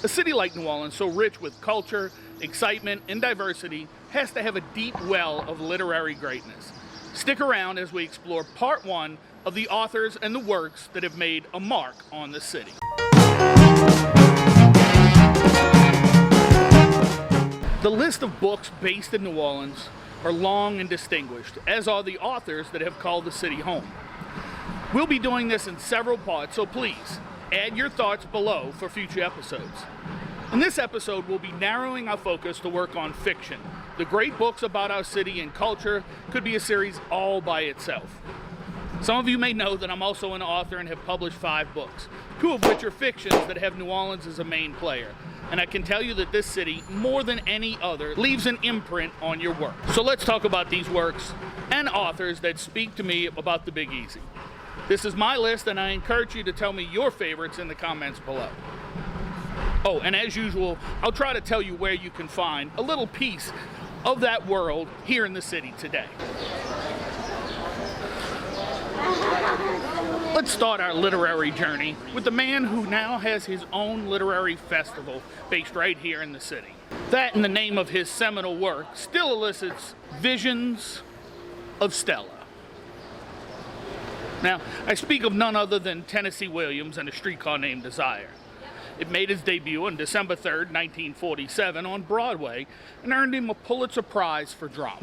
A city like New Orleans, so rich with culture, excitement, and diversity, has to have a deep well of literary greatness. Stick around as we explore part one of the authors and the works that have made a mark on the city. The list of books based in New Orleans are long and distinguished, as are the authors that have called the city home. We'll be doing this in several parts, so please add your thoughts below for future episodes. In this episode, we'll be narrowing our focus to work on fiction. The great books about our city and culture could be a series all by itself. Some of you may know that I'm also an author and have published 5 books, 2 of which are fictions that have New Orleans as a main player. And I can tell you that this city, more than any other, leaves an imprint on your work. So let's talk about these works and authors that speak to me about the Big Easy. This is my list, and I encourage you to tell me your favorites in the comments below. Oh, and as usual, I'll try to tell you where you can find a little piece of that world here in the city today. Let's start our literary journey with the man who now has his own literary festival based right here in the city. That, in the name of his seminal work, still elicits visions of Stella. Now, I speak of none other than Tennessee Williams and A Streetcar Named Desire. It made its debut on December 3rd, 1947 on Broadway and earned him a Pulitzer Prize for drama.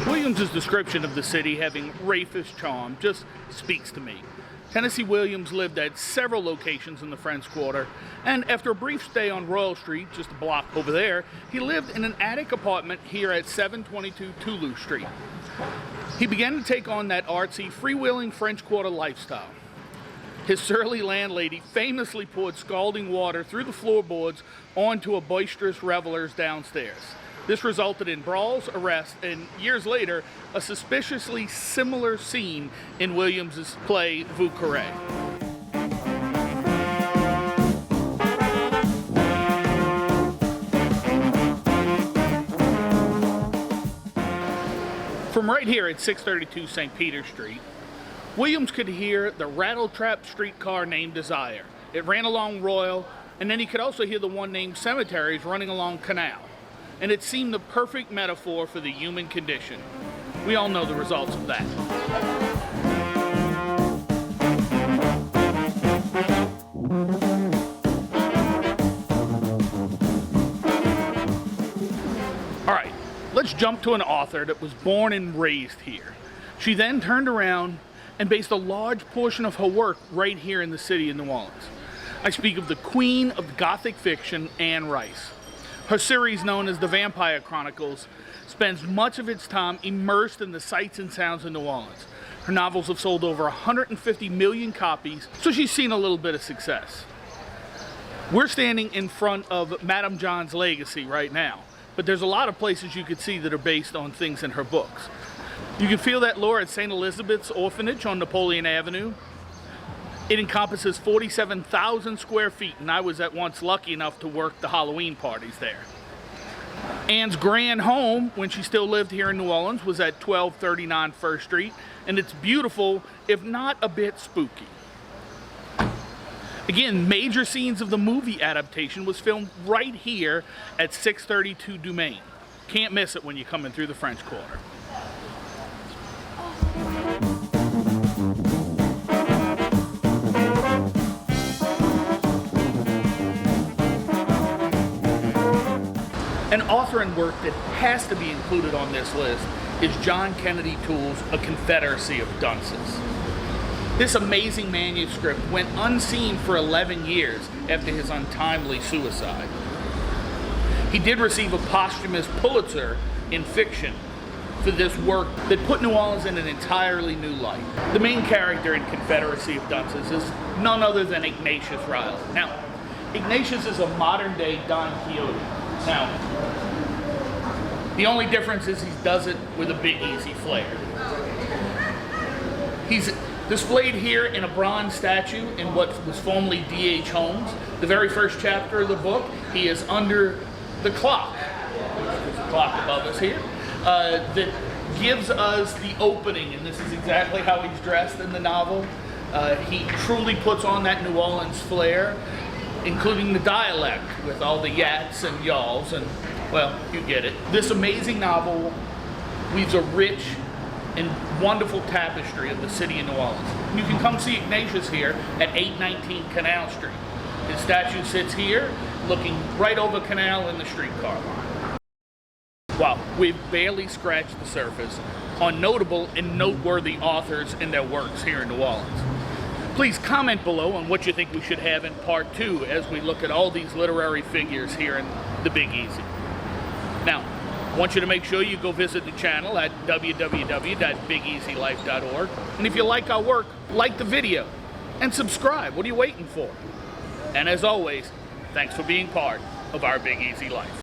Williams's description of the city having raffish charm just speaks to me. Tennessee Williams lived at several locations in the French Quarter, and after a brief stay on Royal Street, just a block over there, he lived in an attic apartment here at 722 Toulouse Street. He began to take on that artsy, freewheeling French Quarter lifestyle. His surly landlady famously poured scalding water through the floorboards onto a boisterous revelers downstairs. This resulted in brawls, arrests, and years later, a suspiciously similar scene in Williams's play Vucare. From right here at 632 St. Peter Street, Williams could hear the rattle-trap streetcar named Desire. It ran along Royal, and then he could also hear the one named Cemeteries running along Canal. And it seemed the perfect metaphor for the human condition. We all know the results of that. All right, let's jump to an author that was born and raised here. She then turned around and based a large portion of her work right here in the city of New Orleans. I speak of the queen of Gothic fiction, Anne Rice. Her series, known as The Vampire Chronicles, spends much of its time immersed in the sights and sounds of New Orleans. Her novels have sold over 150 million copies, so she's seen a little bit of success. We're standing in front of Madame John's legacy right now, but there's a lot of places you could see that are based on things in her books. You can feel that lore at St. Elizabeth's Orphanage on Napoleon Avenue. It encompasses 47,000 square feet, and I was at once lucky enough to work the Halloween parties there. Anne's grand home, when she still lived here in New Orleans, was at 1239 First Street, and it's beautiful, if not a bit spooky. Again, major scenes of the movie adaptation was filmed right here at 632 Dumaine. Can't miss it when you're coming through the French Quarter. An author and work that has to be included on this list is John Kennedy Toole's A Confederacy of Dunces. This amazing manuscript went unseen for 11 years after his untimely suicide. He did receive a posthumous Pulitzer in fiction for this work that put New Orleans in an entirely new light. The main character in Confederacy of Dunces is none other than Ignatius Riley. Now, Ignatius is a modern-day Don Quixote. Now, the only difference is he does it with a Big Easy flair. He's displayed here in a bronze statue in what was formerly D.H. Holmes. The very first chapter of the book, he is under the clock. There's a clock above us here. That gives us the opening, and this is exactly how he's dressed in the novel. He truly puts on that New Orleans flair, including the dialect with all the yats and y'alls, and, well, you get it. This amazing novel weaves a rich and wonderful tapestry of the city of New Orleans. You can come see Ignatius here at 819 Canal Street. His statue sits here, looking right over Canal in the streetcar line. Wow, we've barely scratched the surface on notable and noteworthy authors and their works here in New Orleans. Please comment below on what you think we should have in part 2 as we look at all these literary figures here in the Big Easy. Now, I want you to make sure you go visit the channel at www.bigeasylife.org. And if you like our work, like the video and subscribe. What are you waiting for? And as always, thanks for being part of our Big Easy Life.